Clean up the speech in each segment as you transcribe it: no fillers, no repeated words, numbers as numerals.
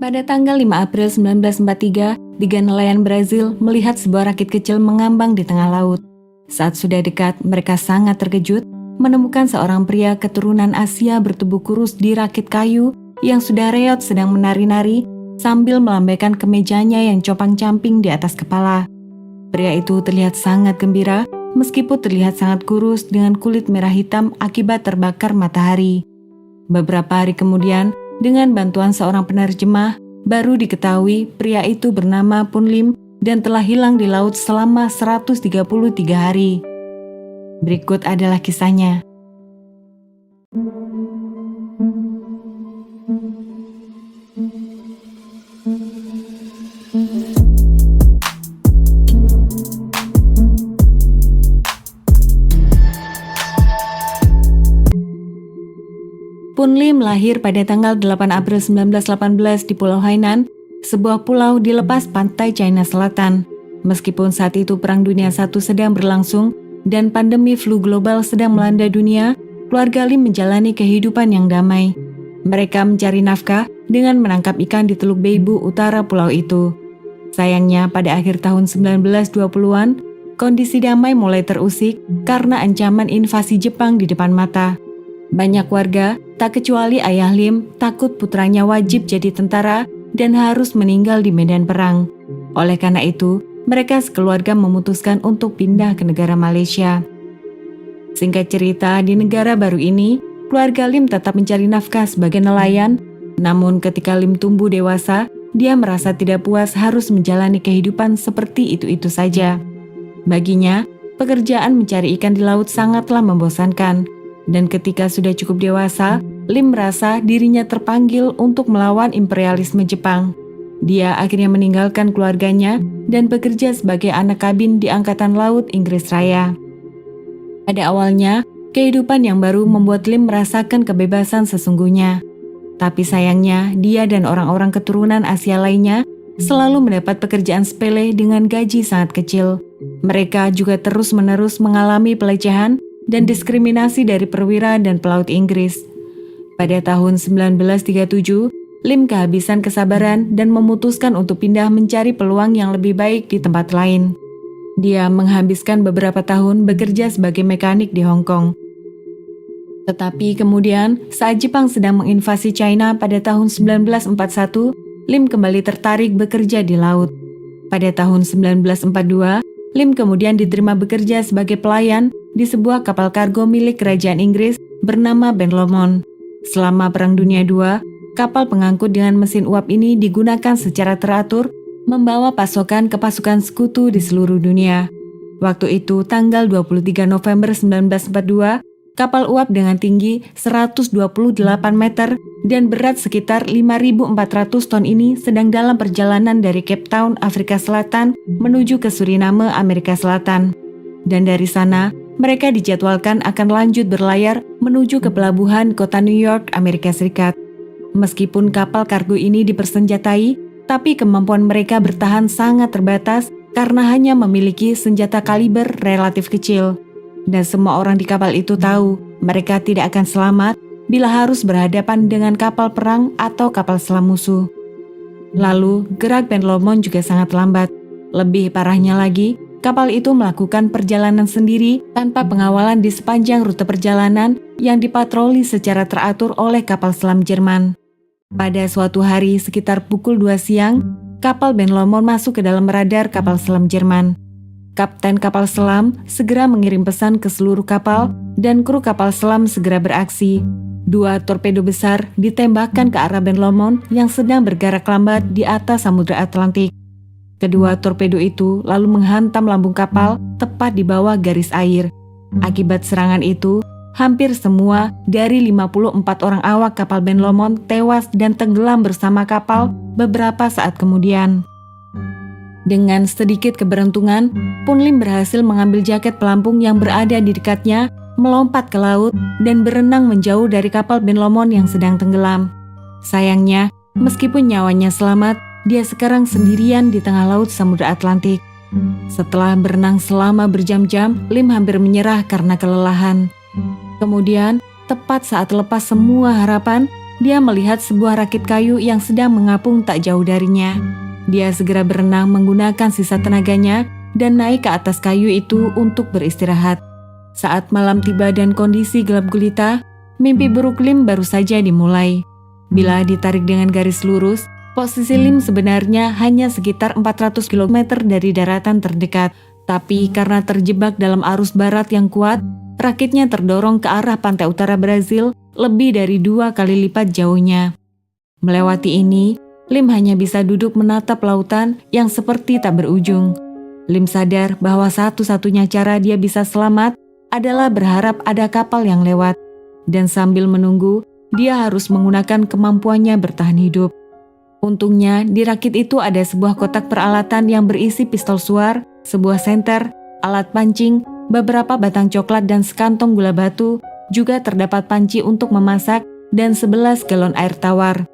Pada tanggal 5 April 1943, 3 nelayan Brazil melihat sebuah rakit kecil mengambang di tengah laut. Saat sudah dekat, mereka sangat terkejut menemukan seorang pria keturunan Asia bertubuh kurus di rakit kayu yang sudah reot sedang menari-nari sambil melambaikan kemejanya yang compang-camping di atas kepala. Pria itu terlihat sangat gembira meskipun terlihat sangat kurus dengan kulit merah hitam akibat terbakar matahari. Beberapa hari kemudian, dengan bantuan seorang penerjemah, baru diketahui pria itu bernama Pun Lim dan telah hilang di laut selama 133 hari. Berikut adalah kisahnya. Pun Lim lahir pada tanggal 8 April 1918 di Pulau Hainan, sebuah pulau di lepas pantai China Selatan. Meskipun saat itu Perang Dunia I sedang berlangsung dan pandemi flu global sedang melanda dunia, keluarga Lim menjalani kehidupan yang damai. Mereka mencari nafkah dengan menangkap ikan di Teluk Beibu utara pulau itu. Sayangnya pada akhir tahun 1920-an, kondisi damai mulai terusik karena ancaman invasi Jepang di depan mata. Banyak warga, tak kecuali ayah Lim, takut putranya wajib jadi tentara dan harus meninggal di medan perang. Oleh karena itu, mereka sekeluarga memutuskan untuk pindah ke negara Malaysia. Singkat cerita, di negara baru ini, keluarga Lim tetap mencari nafkah sebagai nelayan. Namun ketika Lim tumbuh dewasa, dia merasa tidak puas harus menjalani kehidupan seperti itu-itu saja. Baginya, pekerjaan mencari ikan di laut sangatlah membosankan. Dan ketika sudah cukup dewasa, Lim merasa dirinya terpanggil untuk melawan imperialisme Jepang. Dia akhirnya meninggalkan keluarganya dan bekerja sebagai anak kabin di Angkatan Laut Inggris Raya. Pada awalnya, kehidupan yang baru membuat Lim merasakan kebebasan sesungguhnya. Tapi sayangnya, dia dan orang-orang keturunan Asia lainnya selalu mendapat pekerjaan sepele dengan gaji sangat kecil. Mereka juga terus-menerus mengalami pelecehan dan diskriminasi dari perwira dan pelaut Inggris. Pada tahun 1937, Lim kehabisan kesabaran dan memutuskan untuk pindah mencari peluang yang lebih baik di tempat lain. Dia menghabiskan beberapa tahun bekerja sebagai mekanik di Hong Kong. Tetapi kemudian, saat Jepang sedang menginvasi China pada tahun 1941, Lim kembali tertarik bekerja di laut. Pada tahun 1942, Lim kemudian diterima bekerja sebagai pelayan di sebuah kapal kargo milik kerajaan Inggris bernama Ben Lomond. Selama Perang Dunia II, kapal pengangkut dengan mesin uap ini digunakan secara teratur membawa pasokan ke pasukan sekutu di seluruh dunia. Waktu itu, tanggal 23 November 1942, kapal uap dengan tinggi 128 meter dan berat sekitar 5.400 ton ini sedang dalam perjalanan dari Cape Town, Afrika Selatan menuju ke Suriname, Amerika Selatan. Dan dari sana, mereka dijadwalkan akan lanjut berlayar menuju ke pelabuhan kota New York, Amerika Serikat. Meskipun kapal kargo ini dipersenjatai, tapi kemampuan mereka bertahan sangat terbatas karena hanya memiliki senjata kaliber relatif kecil. Dan semua orang di kapal itu tahu mereka tidak akan selamat bila harus berhadapan dengan kapal perang atau kapal selam musuh. Lalu, gerak Ben Lomond juga sangat lambat. Lebih parahnya lagi, kapal itu melakukan perjalanan sendiri tanpa pengawalan di sepanjang rute perjalanan yang dipatroli secara teratur oleh kapal selam Jerman. Pada suatu hari sekitar pukul 2 siang, kapal Ben Lomond masuk ke dalam radar kapal selam Jerman. Kapten kapal selam segera mengirim pesan ke seluruh kapal dan kru kapal selam segera beraksi. 2 torpedo besar ditembakkan ke arah Ben Lomond yang sedang bergerak lambat di atas Samudra Atlantik. Kedua torpedo itu lalu menghantam lambung kapal tepat di bawah garis air. Akibat serangan itu, hampir semua dari 54 orang awak kapal Ben Lomond tewas dan tenggelam bersama kapal beberapa saat kemudian. Dengan sedikit keberuntungan, Pun Lim berhasil mengambil jaket pelampung yang berada di dekatnya, melompat ke laut, dan berenang menjauh dari kapal Ben Lomond yang sedang tenggelam. Sayangnya, meskipun nyawanya selamat, dia sekarang sendirian di tengah laut Samudra Atlantik. Setelah berenang selama berjam-jam, Lim hampir menyerah karena kelelahan. Kemudian, tepat saat lepas semua harapan, dia melihat sebuah rakit kayu yang sedang mengapung tak jauh darinya. Dia segera berenang menggunakan sisa tenaganya dan naik ke atas kayu itu untuk beristirahat. Saat malam tiba dan kondisi gelap gulita, mimpi buruk Lim baru saja dimulai. Bila ditarik dengan garis lurus, posisi Lim sebenarnya hanya sekitar 400 km dari daratan terdekat. Tapi karena terjebak dalam arus barat yang kuat, rakitnya terdorong ke arah pantai utara Brazil lebih dari 2 kali lipat jauhnya. Melewati ini, Lim hanya bisa duduk menatap lautan yang seperti tak berujung. Lim sadar bahwa satu-satunya cara dia bisa selamat adalah berharap ada kapal yang lewat. Dan sambil menunggu, dia harus menggunakan kemampuannya bertahan hidup. Untungnya, di rakit itu ada sebuah kotak peralatan yang berisi pistol suar, sebuah senter, alat pancing, beberapa batang coklat dan sekantong gula batu, juga terdapat panci untuk memasak, dan 11 galon air tawar.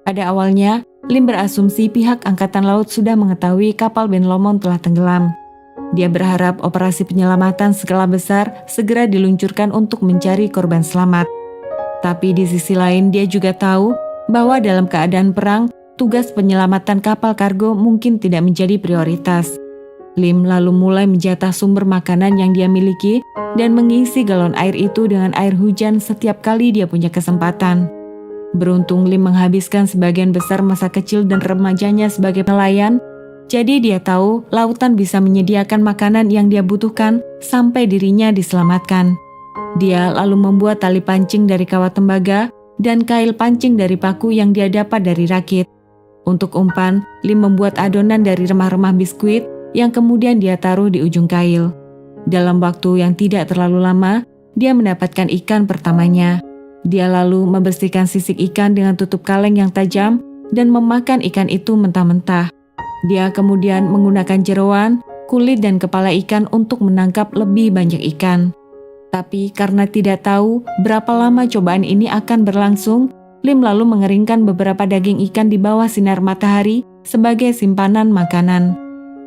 Pada awalnya, Lim berasumsi pihak Angkatan Laut sudah mengetahui kapal Ben Lomond telah tenggelam. Dia berharap operasi penyelamatan skala besar segera diluncurkan untuk mencari korban selamat. Tapi di sisi lain dia juga tahu bahwa dalam keadaan perang, tugas penyelamatan kapal kargo mungkin tidak menjadi prioritas. Lim lalu mulai menjatah sumber makanan yang dia miliki dan mengisi galon air itu dengan air hujan setiap kali dia punya kesempatan. Beruntung Lim menghabiskan sebagian besar masa kecil dan remajanya sebagai nelayan, jadi dia tahu lautan bisa menyediakan makanan yang dia butuhkan sampai dirinya diselamatkan. Dia lalu membuat tali pancing dari kawat tembaga dan kail pancing dari paku yang dia dapat dari rakit. Untuk umpan, Lim membuat adonan dari remah-remah biskuit yang kemudian dia taruh di ujung kail. Dalam waktu yang tidak terlalu lama, dia mendapatkan ikan pertamanya. Dia lalu membersihkan sisik ikan dengan tutup kaleng yang tajam dan memakan ikan itu mentah-mentah. Dia kemudian menggunakan jeroan, kulit dan kepala ikan untuk menangkap lebih banyak ikan. Tapi karena tidak tahu berapa lama cobaan ini akan berlangsung, Lim lalu mengeringkan beberapa daging ikan di bawah sinar matahari sebagai simpanan makanan.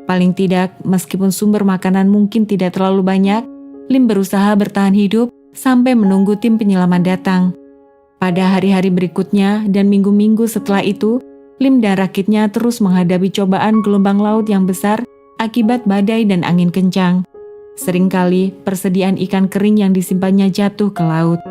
Paling tidak, meskipun sumber makanan mungkin tidak terlalu banyak, Lim berusaha bertahan hidup sampai menunggu tim penyelaman datang. Pada hari-hari berikutnya dan minggu-minggu setelah itu, Lim dan rakitnya terus menghadapi cobaan gelombang laut yang besar akibat badai dan angin kencang. Seringkali persediaan ikan kering yang disimpannya jatuh ke laut.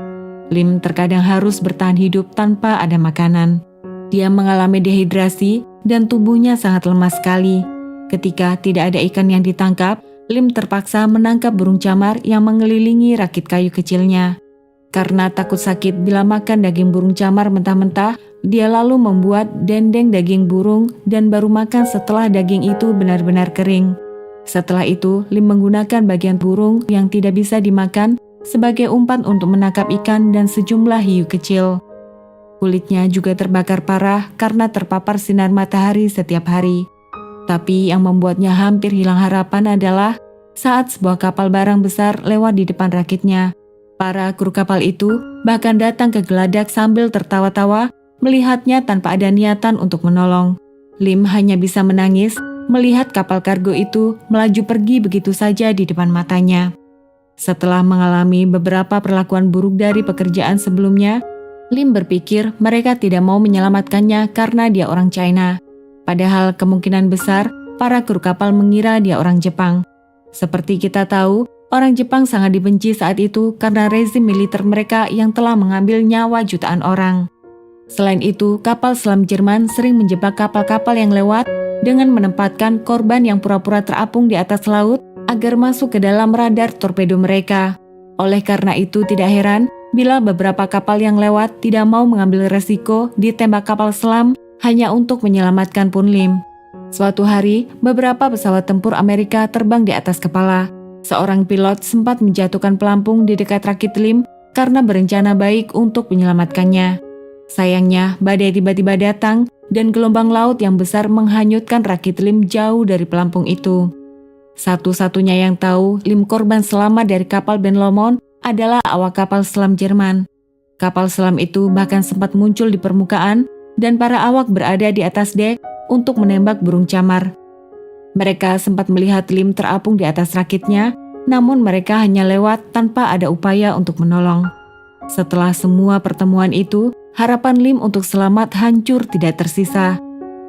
Lim terkadang harus bertahan hidup tanpa ada makanan. Dia mengalami dehidrasi dan tubuhnya sangat lemah sekali. Ketika tidak ada ikan yang ditangkap, Lim terpaksa menangkap burung camar yang mengelilingi rakit kayu kecilnya. Karena takut sakit bila makan daging burung camar mentah-mentah, dia lalu membuat dendeng daging burung dan baru makan setelah daging itu benar-benar kering. Setelah itu, Lim menggunakan bagian burung yang tidak bisa dimakan sebagai umpan untuk menangkap ikan dan sejumlah hiu kecil. Kulitnya juga terbakar parah karena terpapar sinar matahari setiap hari. Tapi yang membuatnya hampir hilang harapan adalah saat sebuah kapal barang besar lewat di depan rakitnya. Para kru kapal itu bahkan datang ke geladak sambil tertawa-tawa melihatnya tanpa ada niatan untuk menolong. Lim hanya bisa menangis melihat kapal kargo itu melaju pergi begitu saja di depan matanya. Setelah mengalami beberapa perlakuan buruk dari pekerjaan sebelumnya, Lim berpikir mereka tidak mau menyelamatkannya karena dia orang China. Padahal kemungkinan besar para kru kapal mengira dia orang Jepang. Seperti kita tahu, orang Jepang sangat dibenci saat itu karena rezim militer mereka yang telah mengambil nyawa jutaan orang. Selain itu, kapal selam Jerman sering menjebak kapal-kapal yang lewat dengan menempatkan korban yang pura-pura terapung di atas laut agar masuk ke dalam radar torpedo mereka. Oleh karena itu tidak heran bila beberapa kapal yang lewat tidak mau mengambil resiko ditembak kapal selam hanya untuk menyelamatkan Pun Lim. Suatu hari, beberapa pesawat tempur Amerika terbang di atas kepala. Seorang pilot sempat menjatuhkan pelampung di dekat rakit Lim karena berencana baik untuk menyelamatkannya. Sayangnya, badai tiba-tiba datang dan gelombang laut yang besar menghanyutkan rakit Lim jauh dari pelampung itu. Satu-satunya yang tahu Lim korban selamat dari kapal Ben Lomond adalah awak kapal selam Jerman. Kapal selam itu bahkan sempat muncul di permukaan dan para awak berada di atas dek untuk menembak burung camar. Mereka sempat melihat Lim terapung di atas rakitnya, namun mereka hanya lewat tanpa ada upaya untuk menolong. Setelah semua pertemuan itu, harapan Lim untuk selamat hancur tidak tersisa.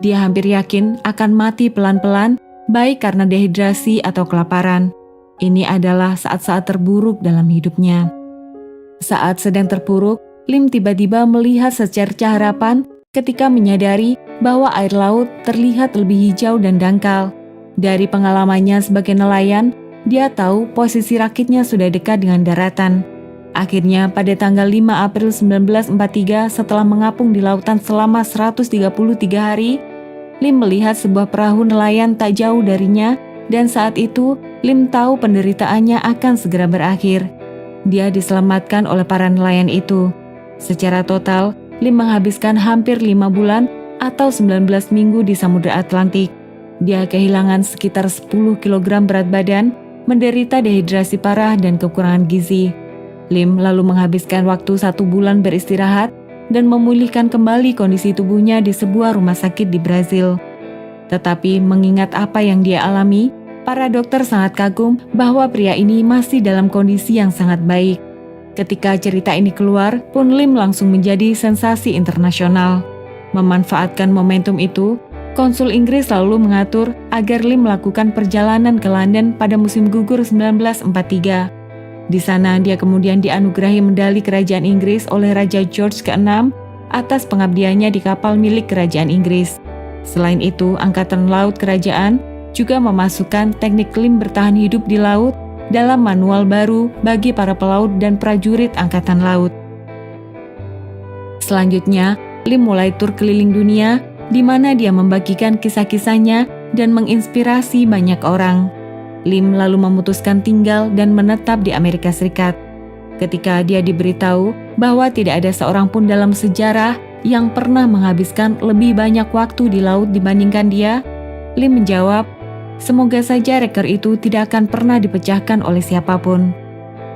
Dia hampir yakin akan mati pelan-pelan, baik karena dehidrasi atau kelaparan. Ini adalah saat-saat terburuk dalam hidupnya. Saat sedang terpuruk, Lim tiba-tiba melihat secercah harapan ketika menyadari bahwa air laut terlihat lebih hijau dan dangkal. Dari pengalamannya sebagai nelayan, dia tahu posisi rakitnya sudah dekat dengan daratan. Akhirnya pada tanggal 5 April 1943 setelah mengapung di lautan selama 133 hari, Lim melihat sebuah perahu nelayan tak jauh darinya dan saat itu Lim tahu penderitaannya akan segera berakhir. Dia diselamatkan oleh para nelayan itu. Secara total, Lim menghabiskan hampir 5 bulan atau 19 minggu di Samudra Atlantik. Dia kehilangan sekitar 10 kg berat badan, menderita dehidrasi parah dan kekurangan gizi. Lim lalu menghabiskan waktu 1 bulan beristirahat dan memulihkan kembali kondisi tubuhnya di sebuah rumah sakit di Brazil. Tetapi mengingat apa yang dia alami, para dokter sangat kagum bahwa pria ini masih dalam kondisi yang sangat baik. Ketika cerita ini keluar, pun Lim langsung menjadi sensasi internasional. Memanfaatkan momentum itu, konsul Inggris lalu mengatur agar Lim melakukan perjalanan ke London pada musim gugur 1943. Di sana dia kemudian dianugerahi medali kerajaan Inggris oleh Raja George ke-6 atas pengabdiannya di kapal milik kerajaan Inggris. Selain itu, Angkatan Laut Kerajaan juga memasukkan teknik Lim bertahan hidup di laut dalam manual baru bagi para pelaut dan prajurit Angkatan Laut. Selanjutnya, Lim mulai tur keliling dunia di mana dia membagikan kisah-kisahnya dan menginspirasi banyak orang. Lim lalu memutuskan tinggal dan menetap di Amerika Serikat. Ketika dia diberitahu bahwa tidak ada seorang pun dalam sejarah yang pernah menghabiskan lebih banyak waktu di laut dibandingkan dia, Lim menjawab, semoga saja rekor itu tidak akan pernah dipecahkan oleh siapapun.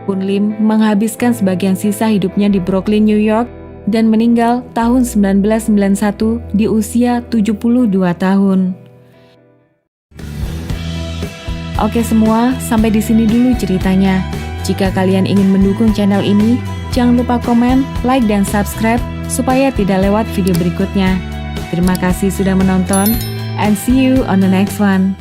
Pun Lim menghabiskan sebagian sisa hidupnya di Brooklyn, New York, dan meninggal tahun 1991 di usia 72 tahun. Oke semua, sampai di sini dulu ceritanya. Jika kalian ingin mendukung channel ini, jangan lupa komen, like, dan subscribe supaya tidak lewat video berikutnya. Terima kasih sudah menonton, and see you on the next one.